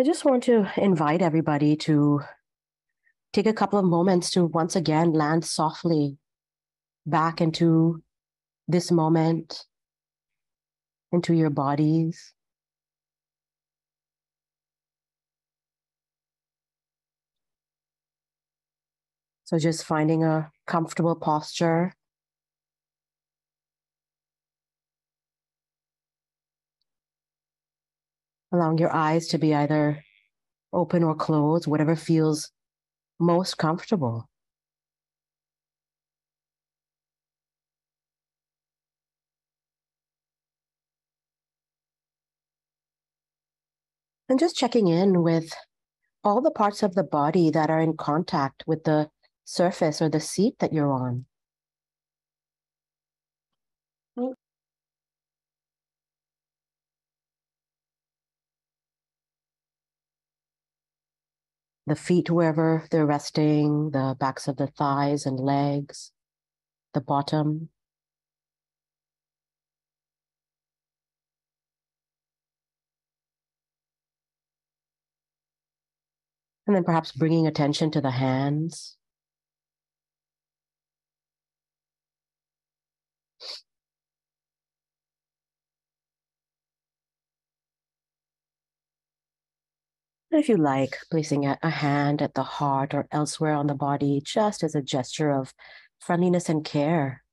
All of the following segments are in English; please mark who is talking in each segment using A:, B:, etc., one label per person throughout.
A: I just want to invite everybody to take a couple of moments to once again land softly back into this moment, into your bodies. So just finding a comfortable posture. Allowing your eyes to be either open or closed, whatever feels most comfortable. And just checking in with all the parts of the body that are in contact with the surface or the seat that you're on. The feet wherever they're resting, the backs of the thighs and legs, the bottom. And then perhaps bringing attention to the hands. And if you like, placing a hand at the heart or elsewhere on the body, just as a gesture of friendliness and care.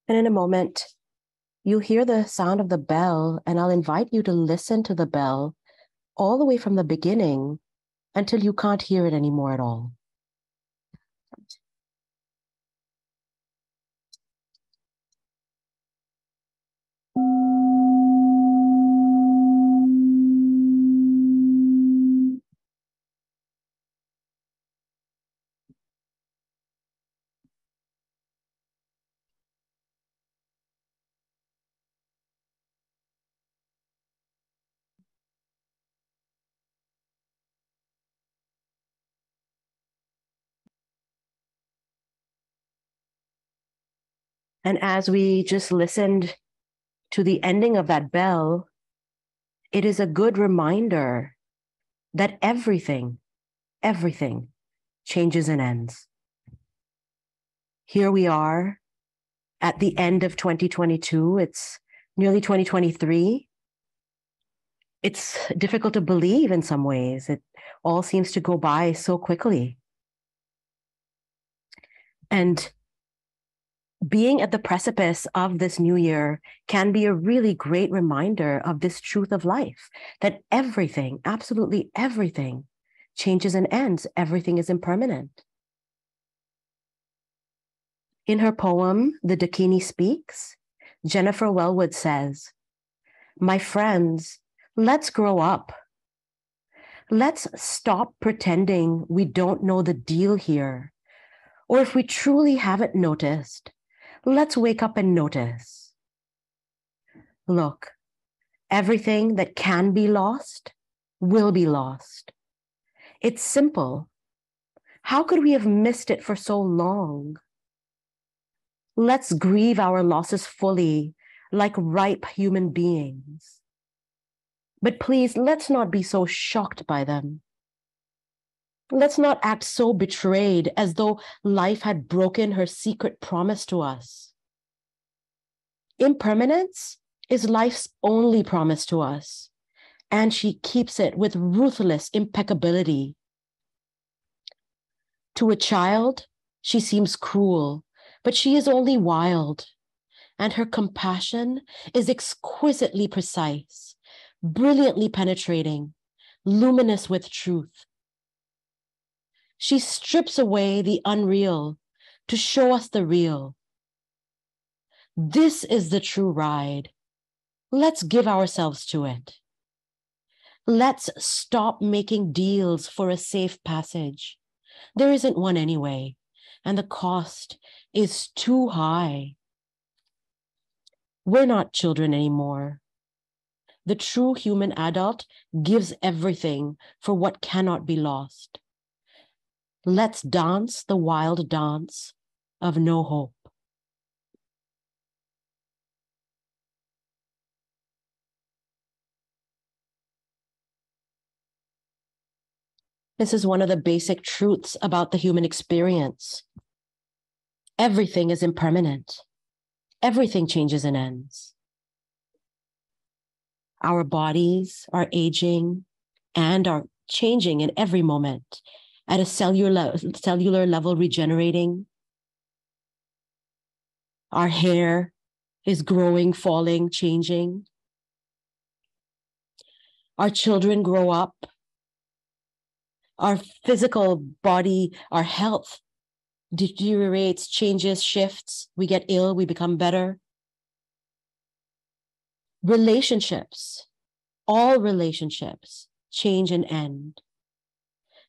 A: And in a moment, you hear the sound of the bell, and I'll invite you to listen to the bell all the way from the beginning until you can't hear it anymore at all. And as we just listened to the ending of that bell, it is a good reminder that everything changes and ends. Here we are at the end of 2022. It's nearly 2023. It's difficult to believe in some ways. It all seems to go by so quickly. And being at the precipice of this new year can be a really great reminder of this truth of life, that everything, absolutely everything, changes and ends. Everything is impermanent. In her poem, The Dakini Speaks, Jennifer Wellwood says, "My friends, let's grow up. Let's stop pretending we don't know the deal here. Or if we truly haven't noticed, let's wake up and notice. Look, everything that can be lost will be lost. It's simple. How could we have missed it for so long? Let's grieve our losses fully, like ripe human beings. But please, let's not be so shocked by them. Let's not act so betrayed as though life had broken her secret promise to us. Impermanence is life's only promise to us, and she keeps it with ruthless impeccability. To a child, she seems cruel, but she is only wild, and her compassion is exquisitely precise, brilliantly penetrating, luminous with truth. She strips away the unreal to show us the real. This is the true ride. Let's give ourselves to it. Let's stop making deals for a safe passage. There isn't one anyway, and the cost is too high. We're not children anymore. The true human adult gives everything for what cannot be lost. Let's dance the wild dance of no hope. This is one of the basic truths about the human experience. Everything is impermanent. Everything changes and ends. Our bodies are aging and are changing in every moment, at a cellular level, regenerating. Our hair is growing, falling, changing. Our children grow up. Our physical body, our health deteriorates, changes, shifts. We get ill, we become better. Relationships, all relationships change and end.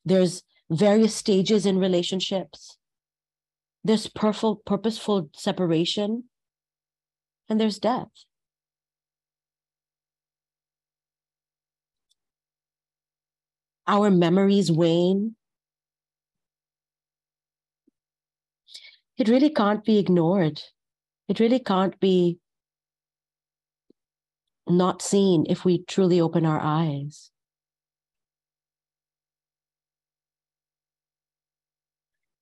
A: There's various stages in relationships. There's purposeful separation, and there's death. Our memories wane. It really can't be ignored. It really can't be not seen if we truly open our eyes.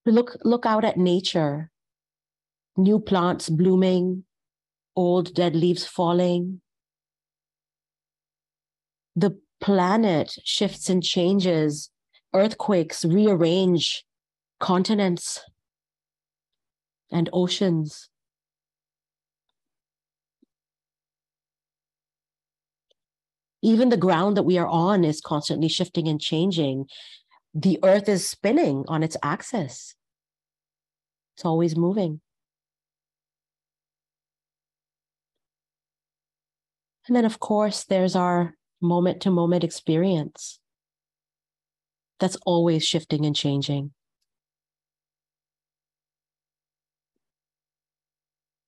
A: We look out at nature, new plants blooming, old dead leaves falling. The planet shifts and changes, earthquakes rearrange continents and oceans. Even the ground that we are on is constantly shifting and changing. The earth is spinning on its axis. It's always moving. And then, of course, there's our moment-to-moment experience that's always shifting and changing.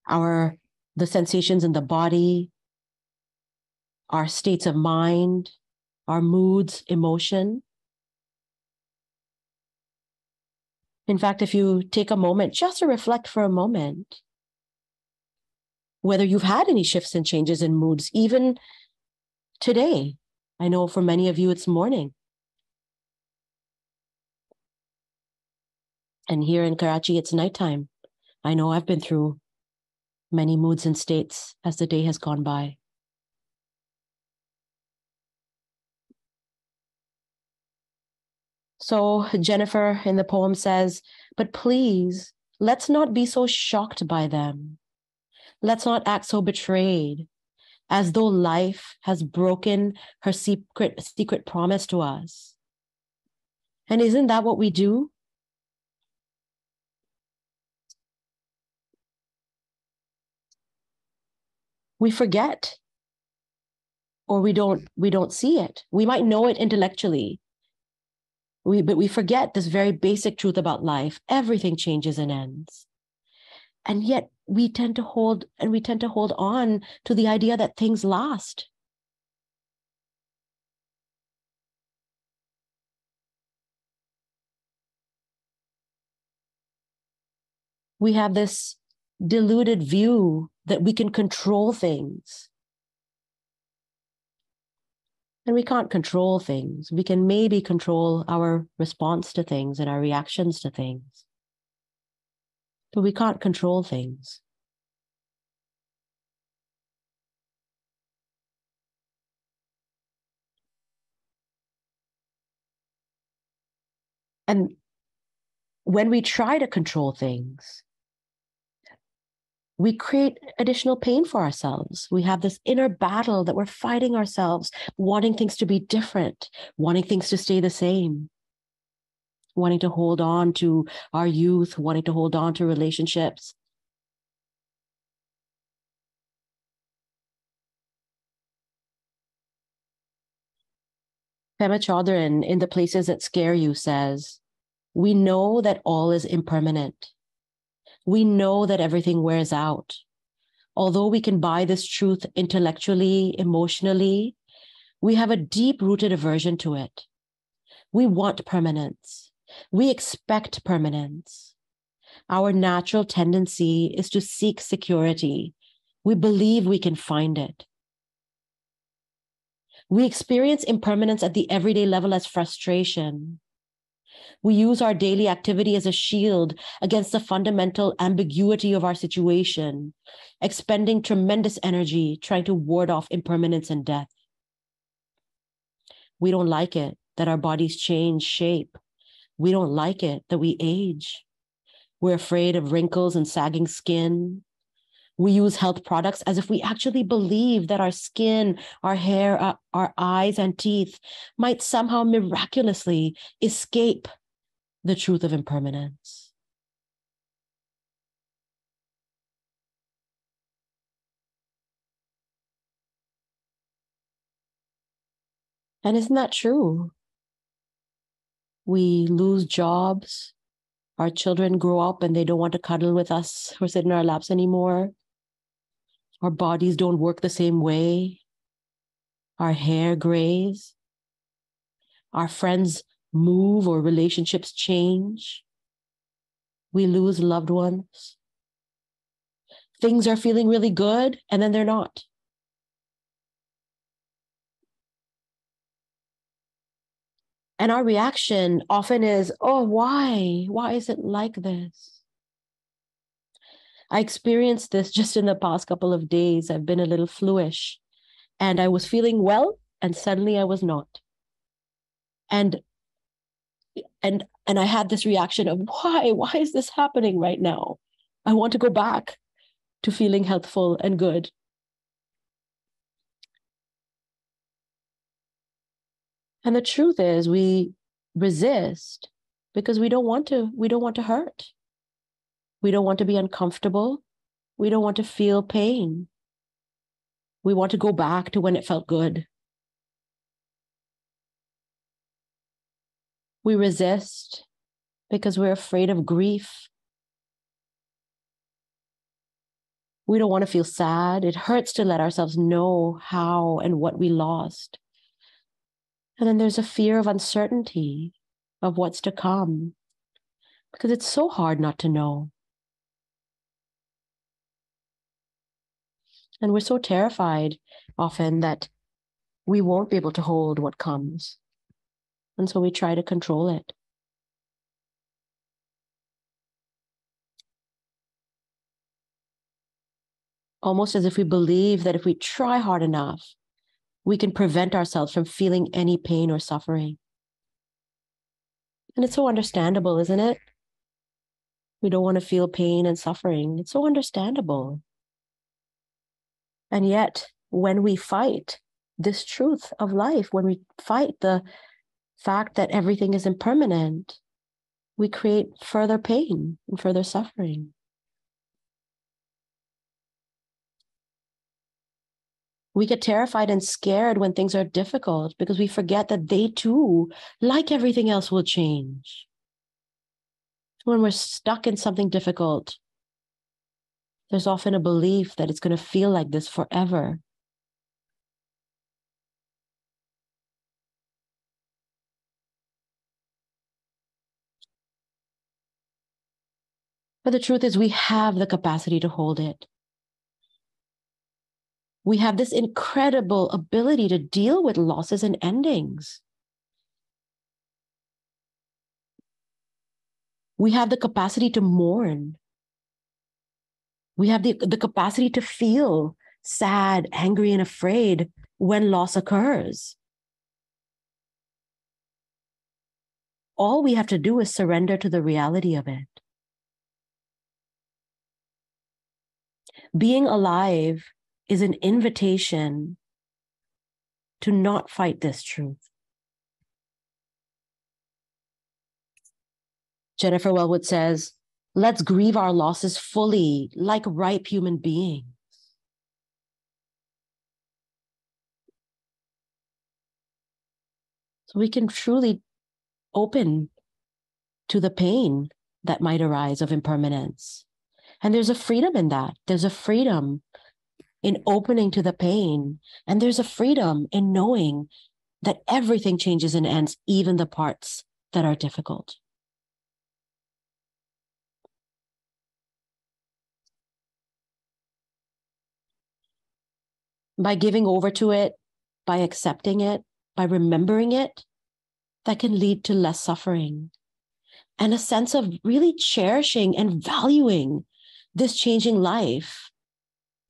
A: The sensations in the body, our states of mind, our moods, emotion. In fact, if you take a moment just to reflect for a moment, whether you've had any shifts and changes in moods, even today. I know for many of you, it's morning. And here in Karachi, it's nighttime. I know I've been through many moods and states as the day has gone by. So Jennifer in the poem says, but please, let's not be so shocked by them. Let's not act so betrayed, as though life has broken her secret promise to us. And isn't that what we do? We forget, or we don't see it. We might know it intellectually, but we forget this very basic truth about life. Everything changes and ends. And yet we tend to hold on to the idea that things last. We have this deluded view that we can control things. And we can't control things. We can maybe control our response to things and our reactions to things. But we can't control things. And when we try to control things, we create additional pain for ourselves. We have this inner battle that we're fighting ourselves, wanting things to be different, wanting things to stay the same, wanting to hold on to our youth, wanting to hold on to relationships. Pema Chodron, in The Places That Scare You, says, we know that all is impermanent. We know that everything wears out. Although we can buy this truth intellectually, emotionally, we have a deep-rooted aversion to it. We want permanence. We expect permanence. Our natural tendency is to seek security. We believe we can find it. We experience impermanence at the everyday level as frustration. We use our daily activity as a shield against the fundamental ambiguity of our situation, expending tremendous energy trying to ward off impermanence and death. We don't like it that our bodies change shape. We don't like it that we age. We're afraid of wrinkles and sagging skin. We use health products as if we actually believe that our skin, our hair, our eyes and teeth might somehow miraculously escape the truth of impermanence. And isn't that true? We lose jobs. Our children grow up and they don't want to cuddle with us or sit in our laps anymore. Our bodies don't work the same way. Our hair grays. Our friends move or relationships change. We lose loved ones. Things are feeling really good and then they're not. And our reaction often is, oh, why? Why is it like this? I experienced this just in the past couple of days. I've been a little fluish and I was feeling well and suddenly I was not. And I had this reaction of why is this happening right now? I want to go back to feeling healthful and good. And the truth is we resist because we don't want to hurt. We don't want to be uncomfortable. We don't want to feel pain. We want to go back to when it felt good. We resist because we're afraid of grief. We don't want to feel sad. It hurts to let ourselves know how and what we lost. And then there's a fear of uncertainty of what's to come because it's so hard not to know. And we're so terrified often that we won't be able to hold what comes. And so we try to control it. Almost as if we believe that if we try hard enough, we can prevent ourselves from feeling any pain or suffering. And it's so understandable, isn't it? We don't want to feel pain and suffering. It's so understandable. And yet, when we fight this truth of life, when we fight the fact that everything is impermanent, we create further pain and further suffering. We get terrified and scared when things are difficult because we forget that they too, like everything else, will change. When we're stuck in something difficult, there's often a belief that it's going to feel like this forever. But the truth is, we have the capacity to hold it. We have this incredible ability to deal with losses and endings. We have the capacity to mourn. We have the capacity to feel sad, angry, and afraid when loss occurs. All we have to do is surrender to the reality of it. Being alive is an invitation to not fight this truth. Jennifer Wellwood says, let's grieve our losses fully, like ripe human beings. So we can truly open to the pain that might arise of impermanence. And there's a freedom in that. There's a freedom in opening to the pain. And there's a freedom in knowing that everything changes and ends, even the parts that are difficult. By giving over to it, by accepting it, by remembering it, that can lead to less suffering and a sense of really cherishing and valuing this changing life,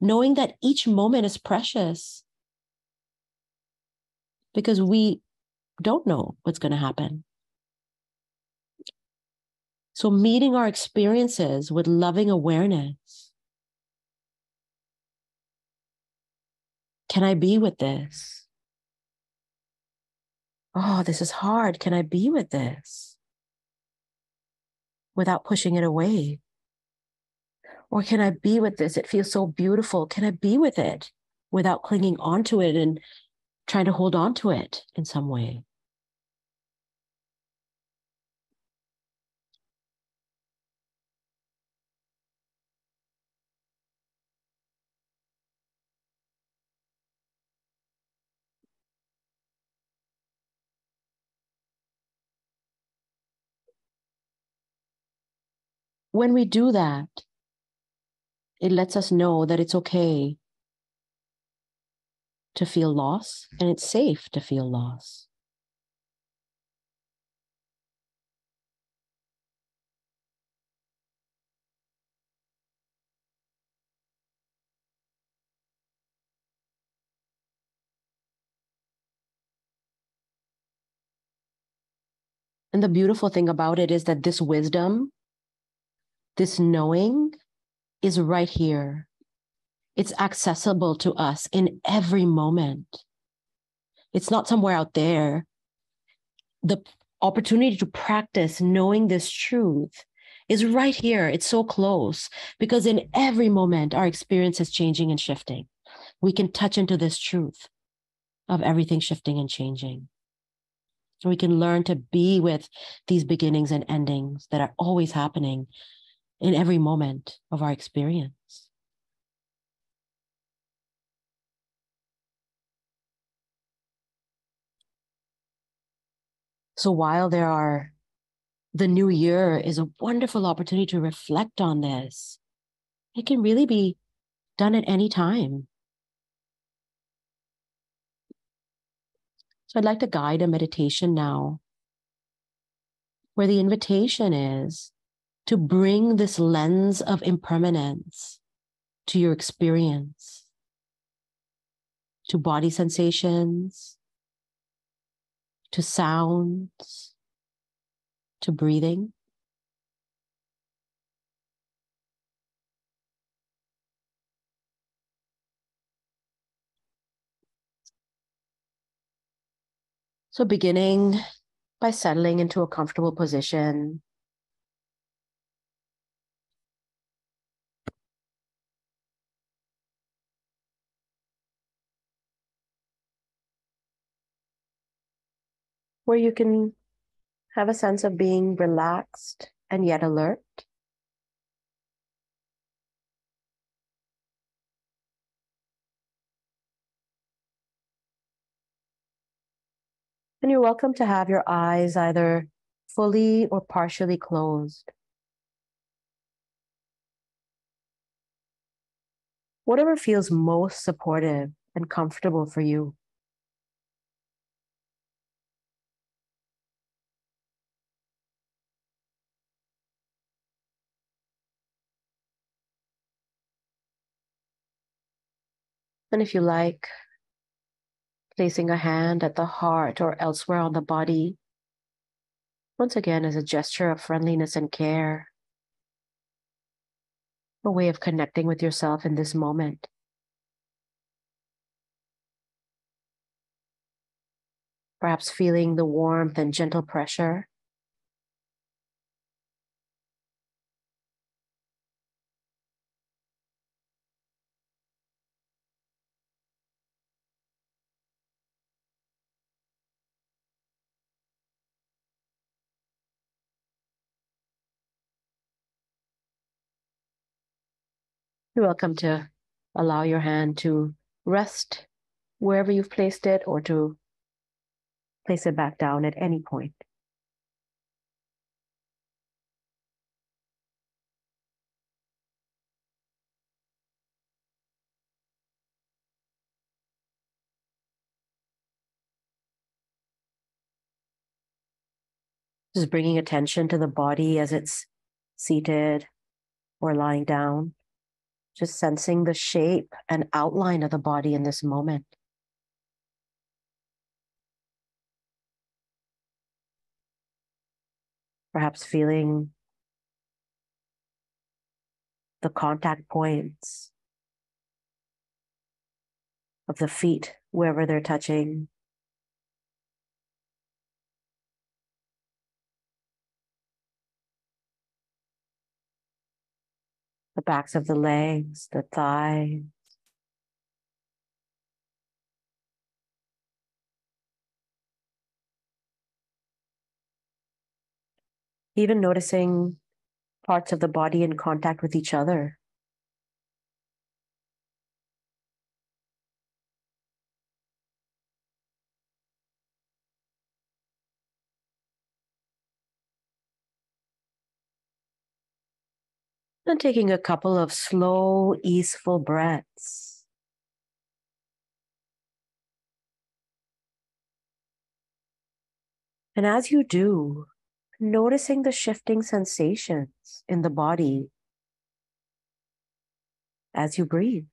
A: knowing that each moment is precious because we don't know what's going to happen. So meeting our experiences with loving awareness. Can I be with this? Oh, this is hard. Can I be with this? Without pushing it away. Or can I be with this? It feels so beautiful. Can I be with it without clinging onto it and trying to hold on to it in some way? When we do that, it lets us know that it's okay to feel loss and it's safe to feel loss. And the beautiful thing about it is that this wisdom, this knowing is right here. It's accessible to us in every moment. It's not somewhere out there. The opportunity to practice knowing this truth is right here. It's so close because in every moment, our experience is changing and shifting. We can touch into this truth of everything shifting and changing. We can learn to be with these beginnings and endings that are always happening in every moment of our experience. So while the new year is a wonderful opportunity to reflect on this, it can really be done at any time. So I'd like to guide a meditation now where the invitation is to bring this lens of impermanence to your experience, to body sensations, to sounds, to breathing. So beginning by settling into a comfortable position. Where you can have a sense of being relaxed and yet alert. And you're welcome to have your eyes either fully or partially closed. Whatever feels most supportive and comfortable for you. And if you like, placing a hand at the heart or elsewhere on the body, once again as a gesture of friendliness and care, a way of connecting with yourself in this moment. Perhaps feeling the warmth and gentle pressure. You're welcome to Allow your hand to rest wherever you've placed it or to place it back down at any point. Just bringing attention to the body as it's seated or lying down. Just sensing the shape and outline of the body in this moment. Perhaps feeling the contact points of the feet wherever they're touching. The backs of the legs, the thighs. Even noticing parts of the body in contact with each other. And taking a couple of slow, easeful breaths. And as you do, noticing the shifting sensations in the body as you breathe.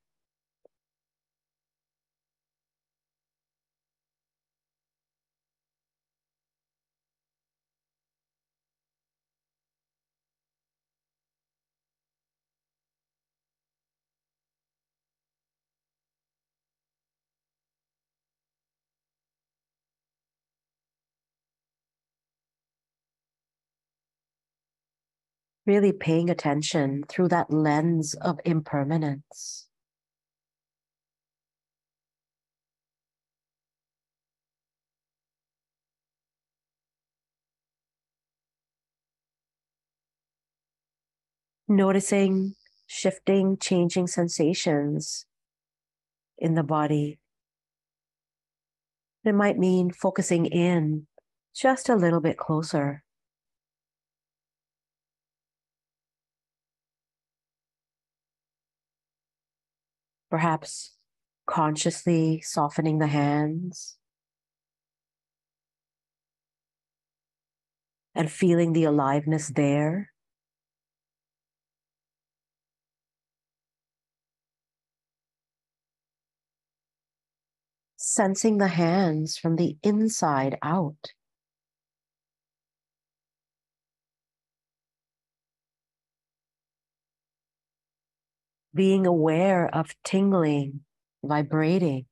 A: Really paying attention through that lens of impermanence. Noticing shifting, changing sensations in the body. It might mean focusing in just a little bit closer. Perhaps consciously softening the hands and feeling the aliveness there. Sensing the hands from the inside out. Being aware of tingling, vibrating.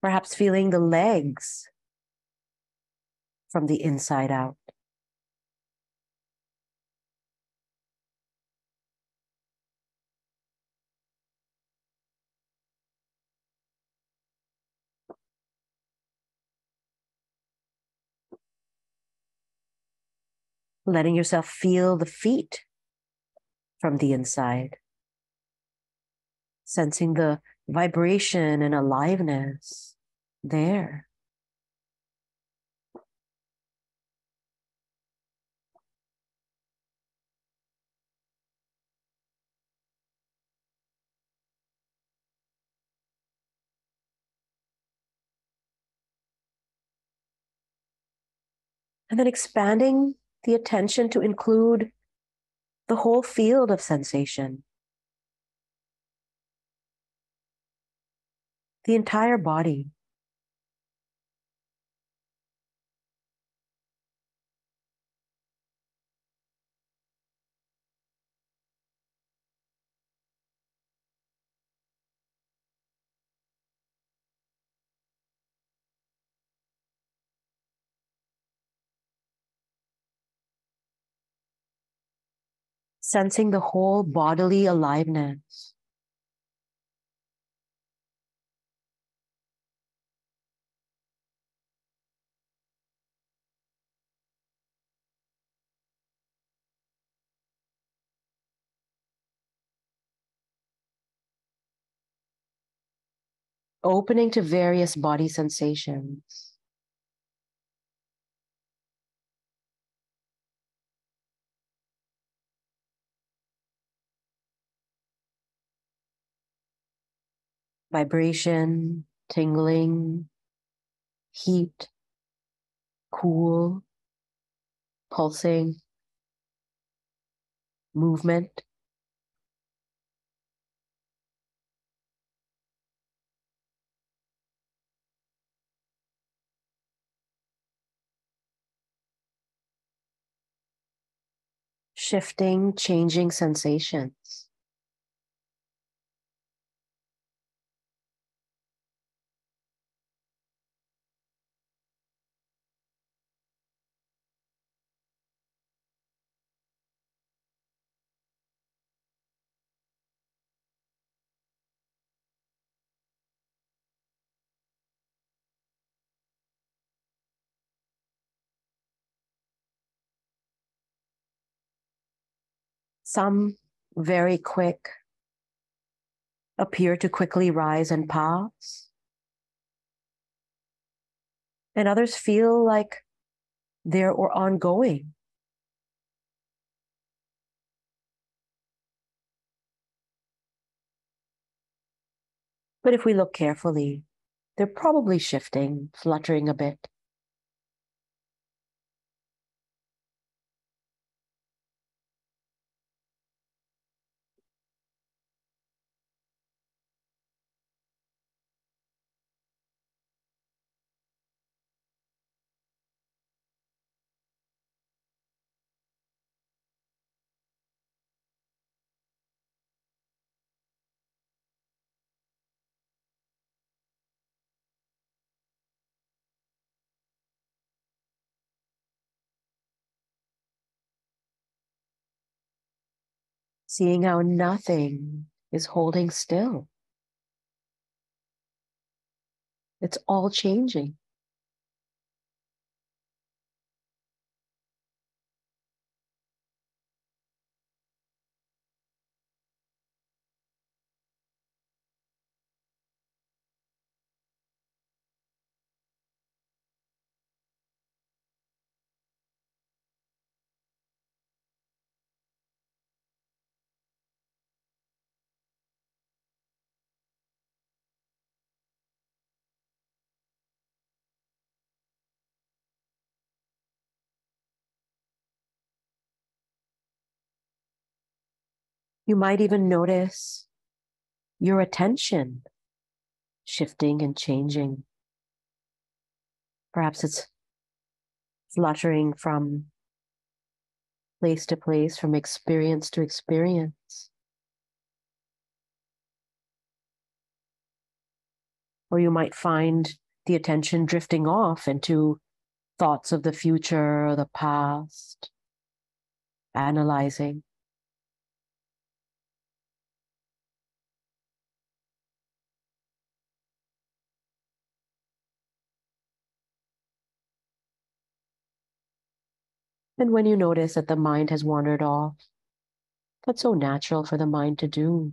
A: Perhaps feeling the legs from the inside out. Letting yourself feel the feet from the inside. Sensing the vibration and aliveness there. And then expanding the attention to include the whole field of sensation. The entire body. sensing the whole bodily aliveness. Opening to various body sensations. Vibration, tingling, heat, cool, pulsing, movement. Shifting, changing sensations. Some very quick, appear to quickly rise and pass, and others feel like they're ongoing. But if we look carefully, they're probably shifting, fluttering a bit. Seeing how nothing is holding still. It's all changing. You might even notice your attention shifting and changing. Perhaps it's fluttering from place to place, from experience to experience. Or you might find the attention drifting off into thoughts of the future or the past, analyzing. And when you notice that the mind has wandered off, that's so natural for the mind to do.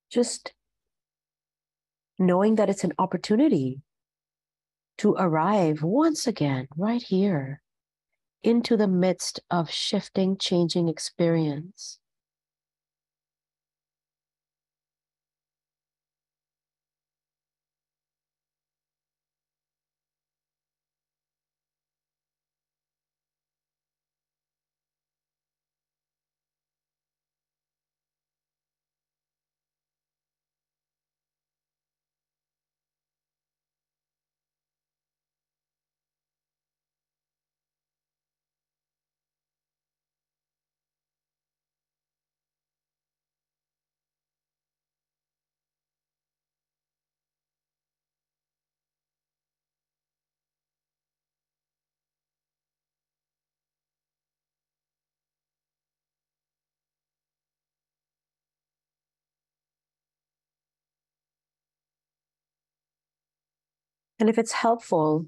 A: Just knowing that it's an opportunity to arrive once again right here into the midst of shifting, changing experience. And if it's helpful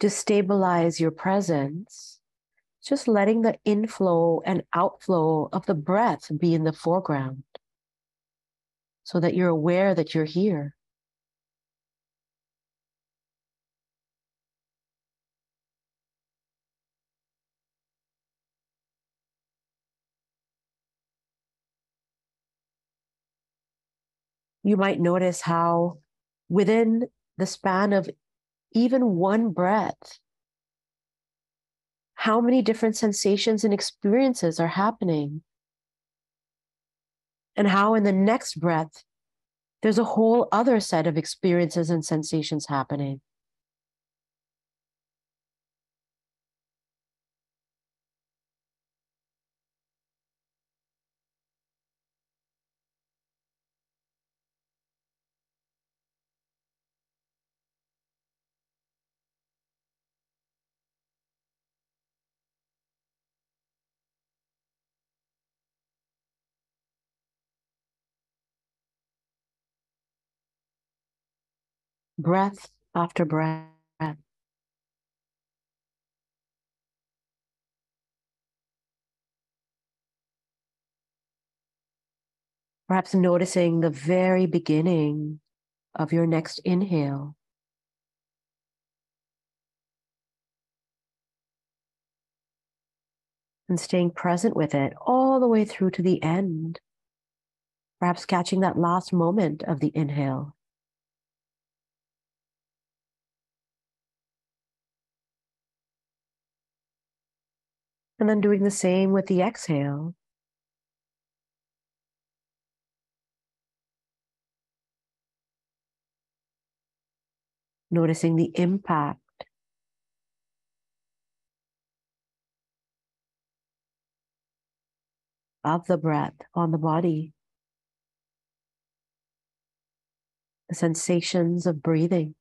A: to stabilize your presence, just letting the inflow and outflow of the breath be in the foreground so that you're aware that you're here. You might notice how within the span of even one breath, how many different sensations and experiences are happening, and how in the next breath, there's a whole other set of experiences and sensations happening. Breath after breath. Perhaps noticing the very beginning of your next inhale. And staying present with it all the way through to the end. Perhaps catching that last moment of the inhale. And then doing the same with the exhale. Noticing the impact of the breath on the body. The sensations of breathing,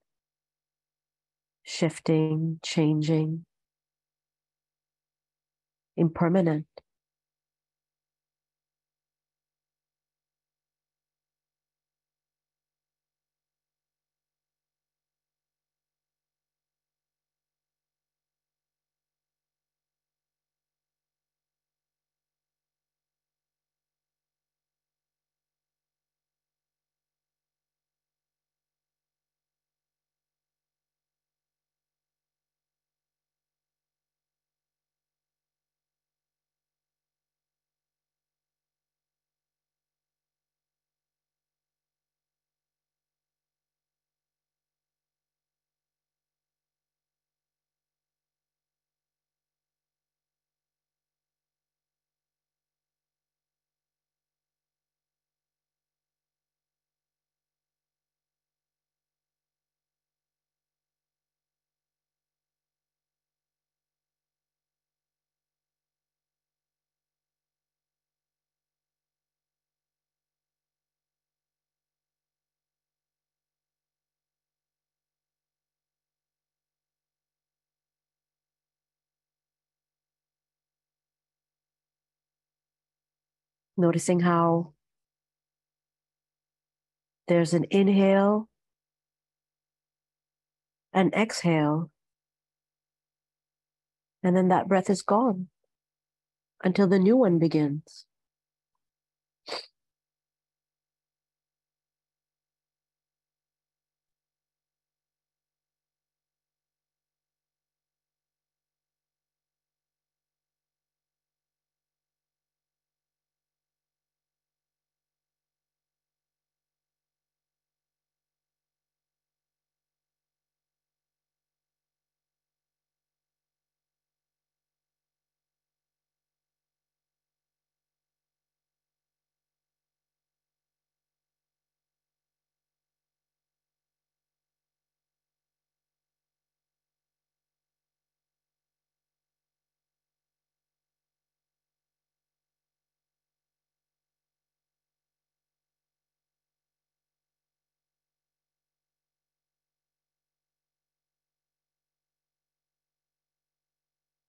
A: shifting, changing, impermanent. Noticing how there's an inhale, an exhale, and then that breath is gone until the new one begins.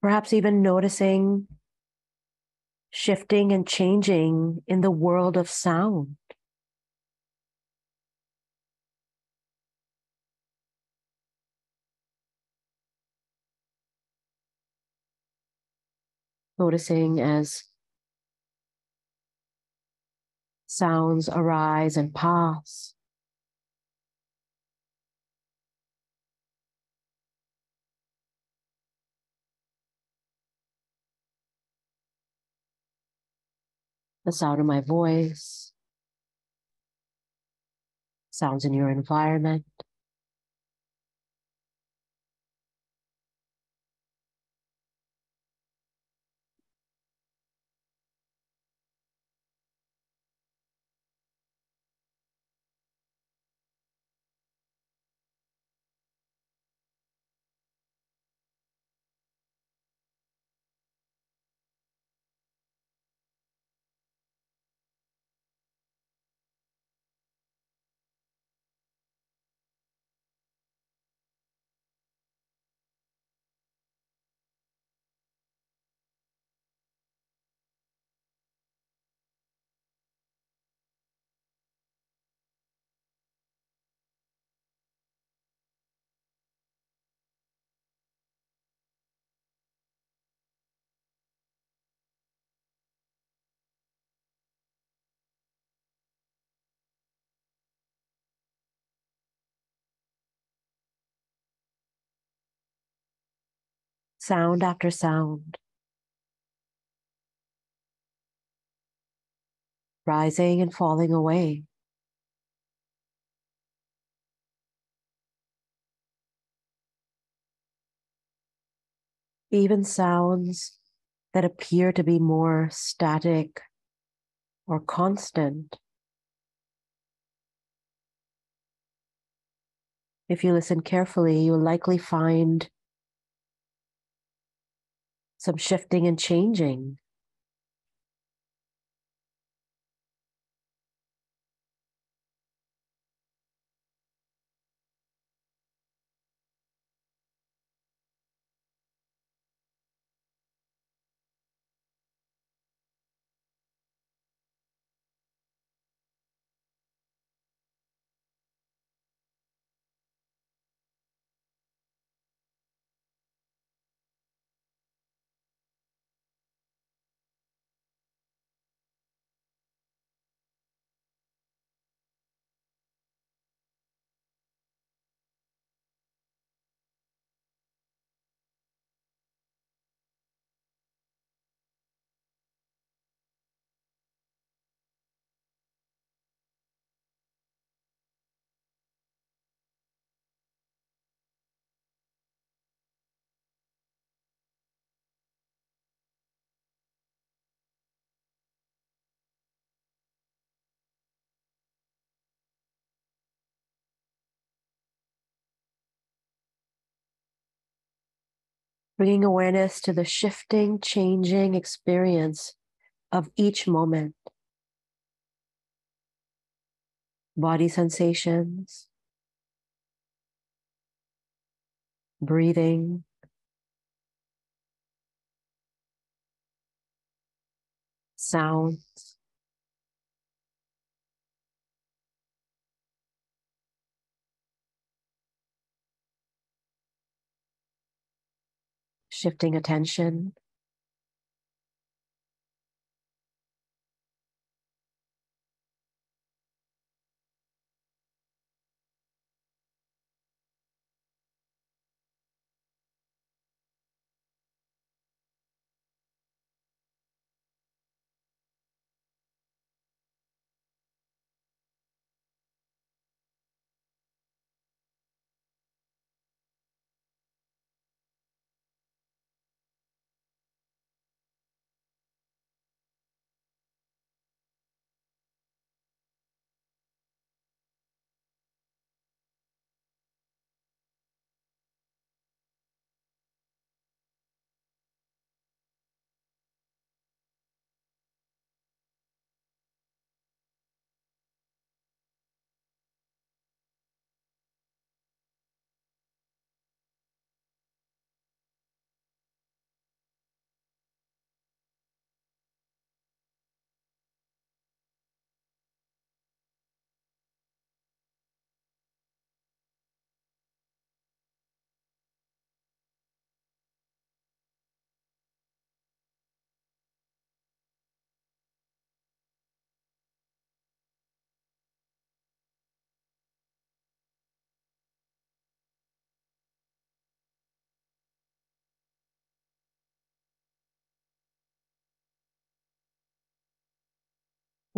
A: Perhaps even noticing shifting and changing in the world of sound. Noticing as sounds arise and pass. The sound of my voice, sounds in your environment. Sound after sound, rising and falling away. Even sounds that appear to be more static or constant. If you listen carefully, you'll likely find some shifting and changing. Bringing awareness to the shifting, changing experience of each moment. Body sensations, breathing, sounds, shifting attention.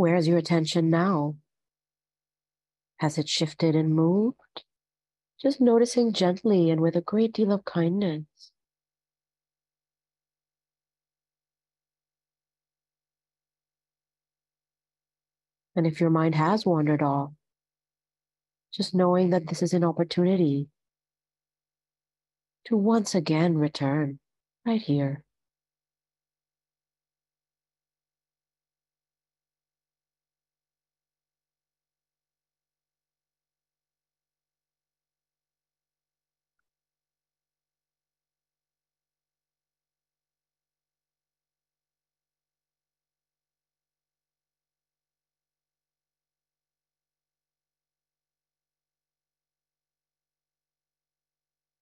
A: Where's your attention now? Has it shifted and moved? Just noticing gently and with a great deal of kindness. And if your mind has wandered off, just knowing that this is an opportunity to once again return right here.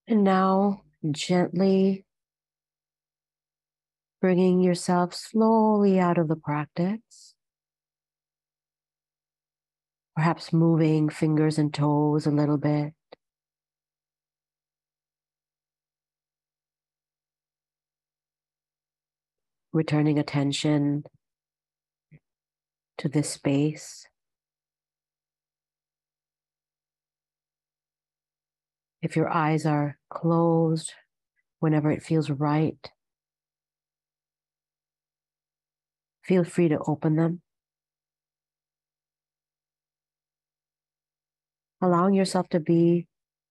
A: And now, gently bringing yourself slowly out of the practice. Perhaps moving fingers and toes a little bit. Returning attention to this space. If your eyes are closed, whenever it feels right, feel free to open them. Allowing yourself to be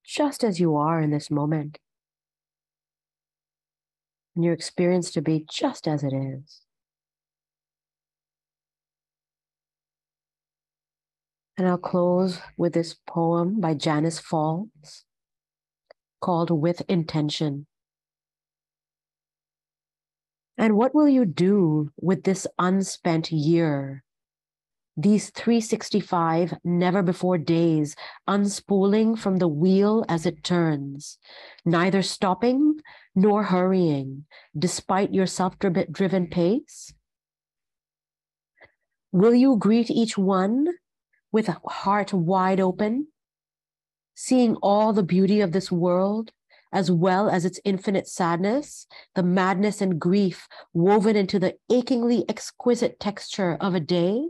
A: just as you are in this moment. And your experience to be just as it is. And I'll close with this poem by Janice Falls called With Intention. And what will you do with this unspent year? These 365 never-before days unspooling from the wheel as it turns, neither stopping nor hurrying, despite your self-driven pace? Will you greet each one with a heart wide open, seeing all the beauty of this world, as well as its infinite sadness, the madness and grief woven into the achingly exquisite texture of a day?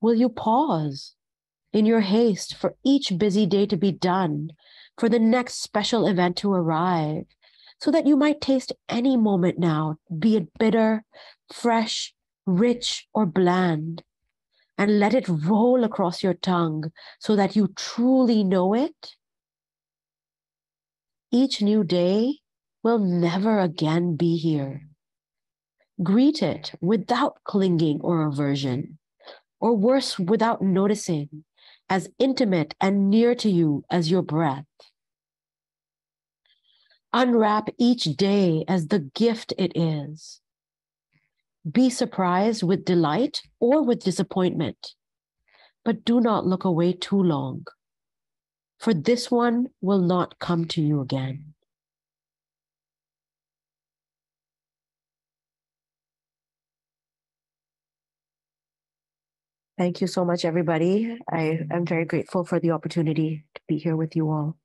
A: Will you pause in your haste for each busy day to be done, for the next special event to arrive, so that you might taste any moment now, be it bitter, fresh, rich, or bland, and let it roll across your tongue so that you truly know it? Each new day will never again be here. Greet it without clinging or aversion, or worse, without noticing, as intimate and near to you as your breath. Unwrap each day as the gift it is. Be surprised with delight or with disappointment, but do not look away too long, for this one will not come to you again. Thank you so much, everybody. I am very grateful for the opportunity to be here with you all.